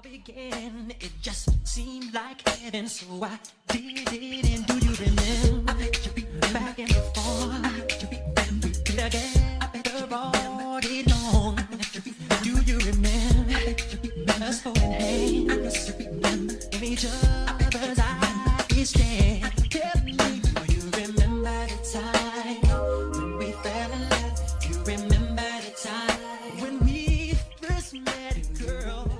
Began, it just seemed like heaven, so I did it. And do you remember? To be back and forth, to be when we together all day long. Do you remember us holding hands in each other's eyes? Stand, tell me, do you remember the time when we fell in love? Do you remember the time when we first met, girl?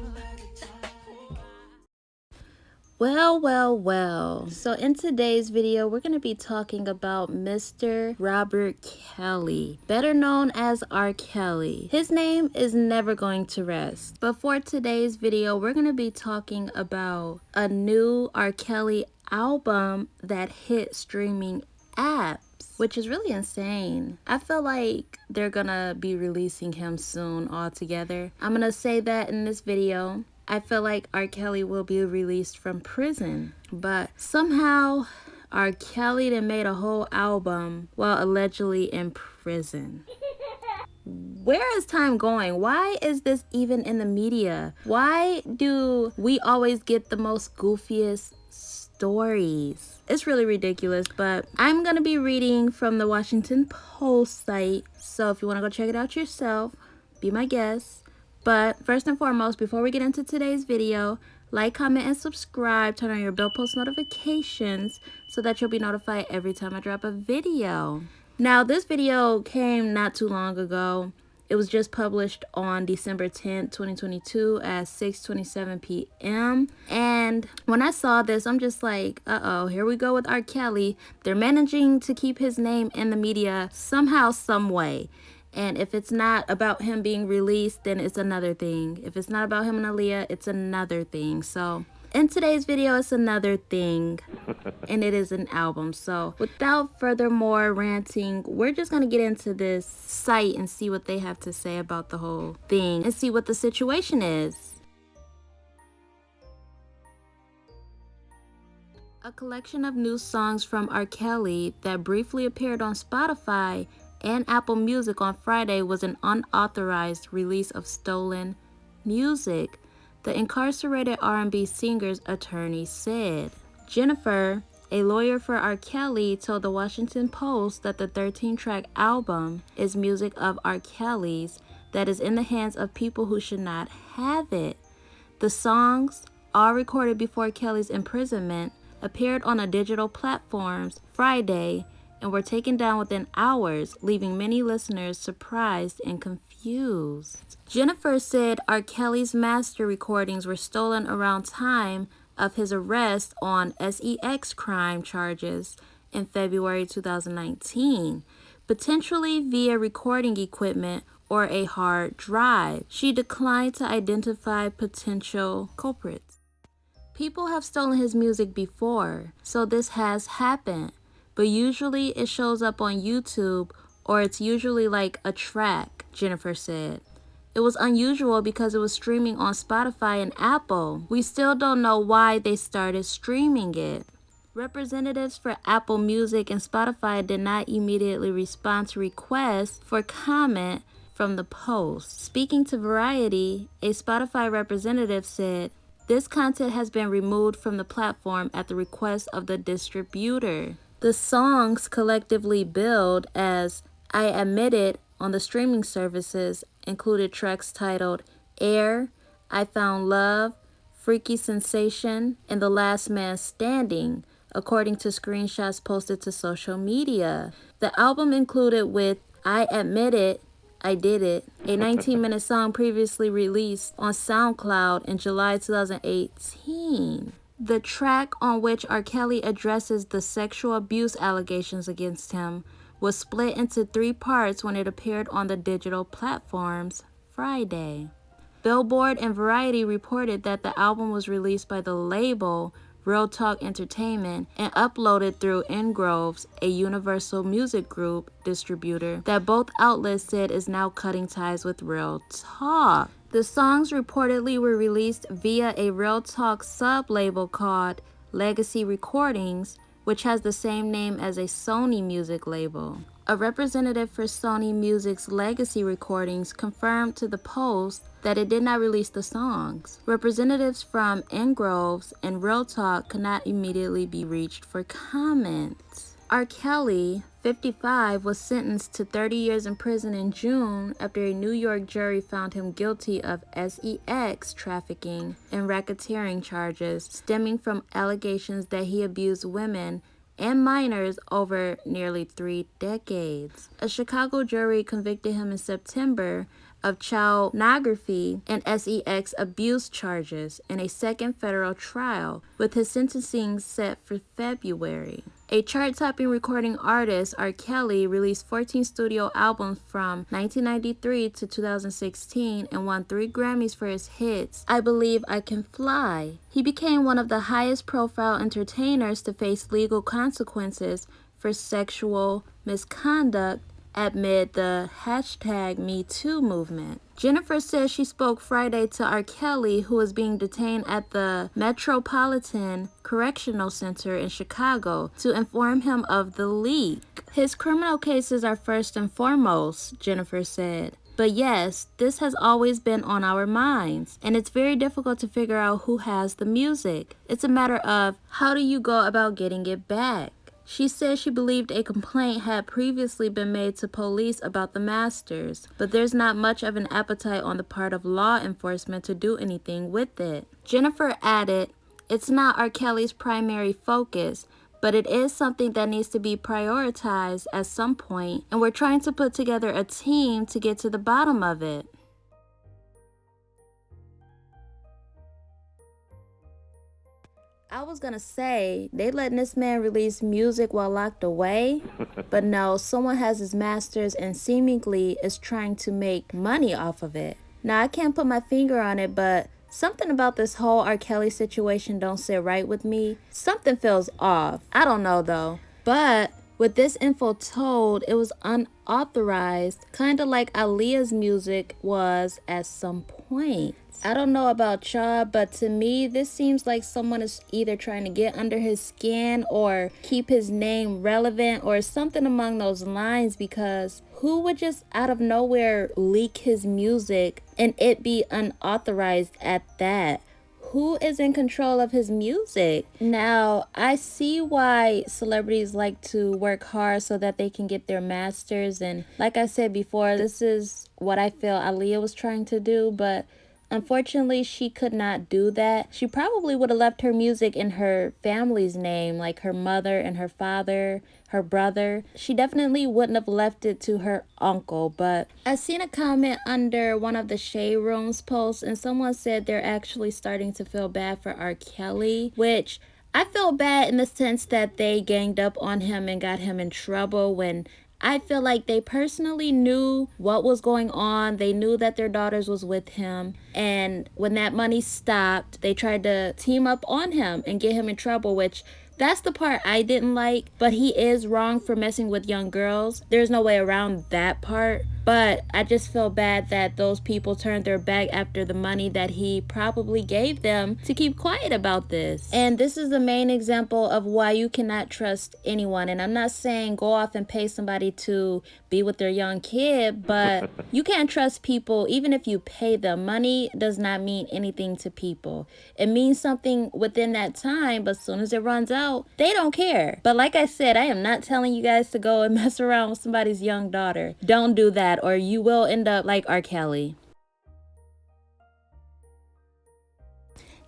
Well. So in today's video, we're going to be talking about Mr. Robert Kelly, better known as R. Kelly. His name is never going to rest. But for today's video, we're going to be talking about a new R. Kelly album that hit streaming apps, which is really insane. I feel like they're going to be releasing him soon altogether. I'm going to say that in this video. I feel like R. Kelly will be released from prison, but somehow R. Kelly done made a whole album while allegedly in prison. Where is time going? Why is this even in the media? Why do we always get the most goofiest stories? It's really ridiculous, but I'm gonna be reading from the Washington Post site, so if you want to go check it out yourself, be my guest. But first and foremost, before we get into today's video, like, comment, and subscribe. Turn on your bell post notifications so that you'll be notified every time I drop a video. Now, this video came not too long ago. It was just published on December 10th, 2022 at 6:27 p.m. And when I saw this, I'm just like, uh-oh, here we go with R. Kelly. They're managing to keep his name in the media somehow, some way. And if it's not about him being released, then it's another thing. If it's not about him and Aaliyah, it's another thing. So in today's video, it's another thing, and it is an album. So without further more ranting, we're just going to get into this site and see what they have to say about the whole thing and see what the situation is. A collection of new songs from R. Kelly that briefly appeared on Spotify and Apple Music on Friday was an unauthorized release of stolen music, the incarcerated R&B singer's attorney said. Jennifer, a lawyer for R. Kelly, told the Washington Post that the 13-track album is music of R. Kelly's that is in the hands of people who should not have it. The songs, all recorded before Kelly's imprisonment, appeared on the digital platforms Friday and were taken down within hours, leaving many listeners surprised and confused. Jennifer said R. Kelly's master recordings were stolen around time of his arrest on sex crime charges in February 2019, potentially via recording equipment or a hard drive. She declined to identify potential culprits. People have stolen his music before, so this has happened. But usually it shows up on YouTube, or it's usually like a track, Jennifer said. It was unusual because it was streaming on Spotify and Apple. We still don't know why they started streaming it. Representatives for Apple Music and Spotify did not immediately respond to requests for comment from the Post. Speaking to Variety, a Spotify representative said, "This content has been removed from the platform at the request of the distributor." The songs collectively billed as I Admit It on the streaming services included tracks titled Air, I Found Love, Freaky Sensation, and The Last Man Standing, according to screenshots posted to social media. The album included with I Admit It, I Did It, a 19-minute song previously released on SoundCloud in July 2018. The track on which R. Kelly addresses the sexual abuse allegations against him was split into 3 parts when it appeared on the digital platforms Friday. Billboard and Variety reported that the album was released by the label Real Talk Entertainment and uploaded through Ingroves, a Universal Music Group distributor that both outlets said is now cutting ties with Real Talk. The songs reportedly were released via a Real Talk sub-label called Legacy Recordings, which has the same name as a Sony music label. A representative for Sony Music's Legacy Recordings confirmed to the Post that it did not release the songs. Representatives from Ingroves and Real Talk could not immediately be reached for comments. R. Kelly, 55, was sentenced to 30 years in prison in June after a New York jury found him guilty of sex trafficking and racketeering charges stemming from allegations that he abused women and minors over nearly 3 decades. A Chicago jury convicted him in September of child pornography and sex abuse charges in a second federal trial, with his sentencing set for February. A chart-topping recording artist, R. Kelly, released 14 studio albums from 1993 to 2016 and won 3 Grammys for his hits I Believe I Can Fly. He became one of the highest-profile entertainers to face legal consequences for sexual misconduct amid the #MeToo movement. Jennifer says she spoke Friday to R. Kelly, who is being detained at the Metropolitan Correctional Center in Chicago, to inform him of the leak. His criminal cases are first and foremost, Jennifer said. But yes, this has always been on our minds, and it's very difficult to figure out who has the music. It's a matter of how do you go about getting it back. She said she believed a complaint had previously been made to police about the masters, but there's not much of an appetite on the part of law enforcement to do anything with it. Jennifer added, "It's not R. Kelly's primary focus, but it is something that needs to be prioritized at some point, and we're trying to put together a team to get to the bottom of it." I was gonna say, they letting this man release music while locked away, but no, someone has his masters and seemingly is trying to make money off of it. Now, I can't put my finger on it, but something about this whole R. Kelly situation don't sit right with me. Something feels off. I don't know though. But with this info told, it was unauthorized, kind of like Aaliyah's music was at some point. I don't know about y'all, but to me, this seems like someone is either trying to get under his skin or keep his name relevant or something along those lines, because who would just out of nowhere leak his music and it be unauthorized at that? Who is in control of his music? Now, I see why celebrities like to work hard so that they can get their masters. And like I said before, this is what I feel Aaliyah was trying to do, but unfortunately, she could not do that. She probably would have left her music in her family's name, like her mother and her father, her brother. She definitely wouldn't have left it to her uncle. But I seen a comment under one of the Shade Room's posts, and someone said they're actually starting to feel bad for R. Kelly, which I feel bad in the sense that they ganged up on him and got him in trouble when I feel like they personally knew what was going on. They knew that their daughters was with him. And when that money stopped, they tried to team up on him and get him in trouble, which that's the part I didn't like. But he is wrong for messing with young girls. There's no way around that part. But I just feel bad that those people turned their back after the money that he probably gave them to keep quiet about this. And this is the main example of why you cannot trust anyone. And I'm not saying go off and pay somebody to be with their young kid, but you can't trust people even if you pay them. Money does not mean anything to people. It means something within that time, but as soon as it runs out, they don't care. But like I said, I am not telling you guys to go and mess around with somebody's young daughter. Don't do that, or you will end up like R. Kelly.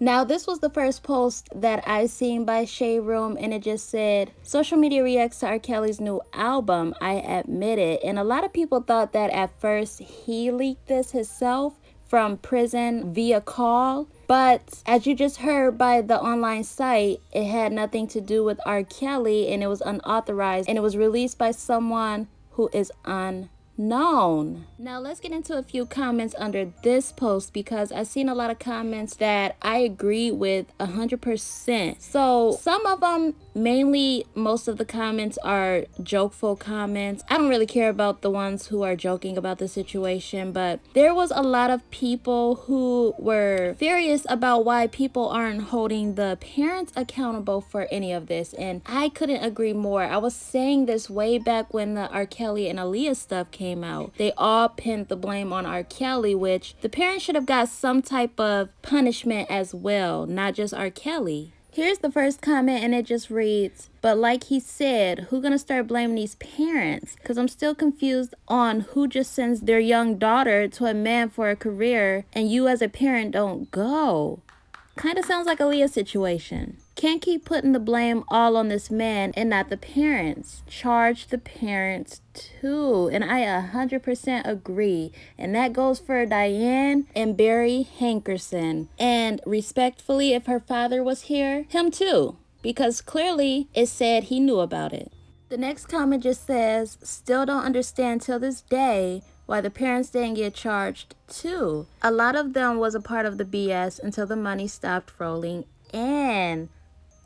Now, this was the first post that I seen by Shade Room, and it just said, "Social media reacts to R. Kelly's new album, I Admit It." And a lot of people thought that at first he leaked this himself from prison via call. But as you just heard by the online site, it had nothing to do with R. Kelly, and it was unauthorized, and it was released by someone who is unknown. known. Now let's get into a few comments under this post because I've seen a lot of comments that I agree with 100%. So some of them, mainly most of the comments are jokeful comments. I don't really care about the ones who are joking about the situation, but there was a lot of people who were furious about why people aren't holding the parents accountable for any of this, and I couldn't agree more. I was saying this way back when the R. Kelly and Aaliyah stuff came out. They all pinned the blame on R. Kelly, which the parents should have got some type of punishment as well, not just R. Kelly. Here's the first comment, and it just reads, "But like he said, who gonna start blaming these parents? Because I'm still confused on who just sends their young daughter to a man for a career and you as a parent don't go." Kind of sounds like a Leah situation. Can't keep putting the blame all on this man and not the parents. Charge the parents too. And I 100% agree. And that goes for Diane and Barry Hankerson. And respectfully, if her father was here, him too. Because clearly it said he knew about it. The next comment just says, "Still don't understand till this day why the parents didn't get charged too. A lot of them was a part of the BS until the money stopped rolling in."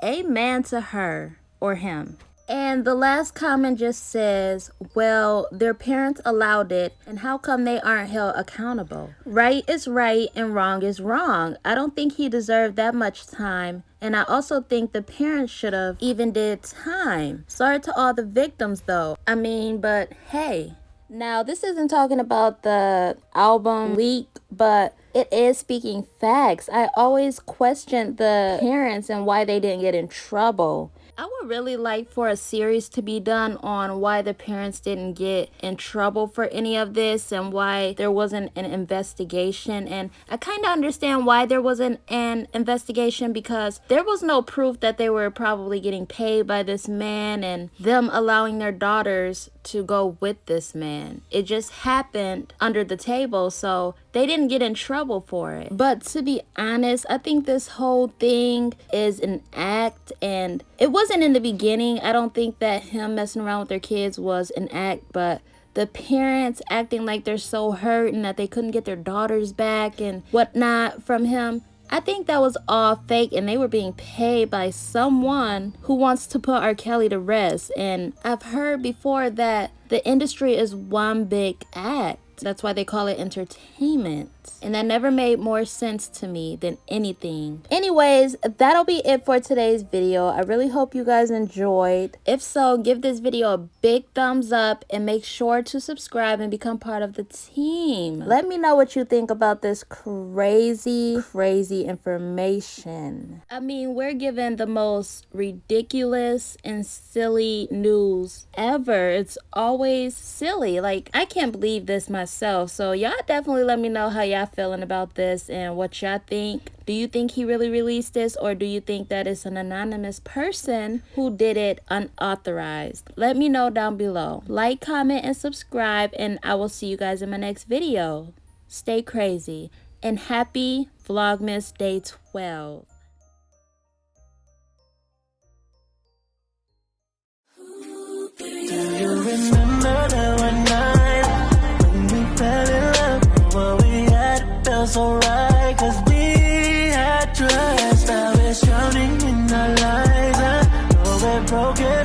Amen to her or him. And the last comment just says, "Well, their parents allowed it, and how come they aren't held accountable? Right is right and wrong is wrong. I don't think he deserved that much time, and I also think the parents should have even did time. Sorry to all the victims though. I mean, but hey." Now, this isn't talking about the album leak, but it is speaking facts. I always questioned the parents and why they didn't get in trouble. I would really like for a series to be done on why the parents didn't get in trouble for any of this and why there wasn't an investigation. And I kind of understand why there wasn't an investigation, because there was no proof that they were probably getting paid by this man and them allowing their daughters to go with this man. It just happened under the table, so they didn't get in trouble for it. But to be honest, I think this whole thing is an act, and it wasn't in the beginning. I don't think that him messing around with their kids was an act, but the parents acting like they're so hurt and that they couldn't get their daughters back and whatnot from him, I think that was all fake, and they were being paid by someone who wants to put R. Kelly to rest. And I've heard before that the industry is one big act. That's why they call it entertainment. And that never made more sense to me than anything. Anyways, that'll be it for today's video. I really hope you guys enjoyed. If so, give this video a big thumbs up and make sure to subscribe and become part of the team. Let me know what you think about this crazy information. I mean, we're given the most ridiculous and silly news ever. It's always silly. Like, I can't believe this myself. So y'all definitely let me know how y'all feeling about this and what y'all think. Do you think he really released this, or do you think that it's an anonymous person who did it unauthorized? Let me know down below. Like, comment, and subscribe, and I will see you guys in my next video. Stay crazy, and happy Vlogmas Day 12. Do you remember that one night when we fell in love? And what we had felt so right, 'cause we had trust. Now we're drowning in our lives. I know we're broken.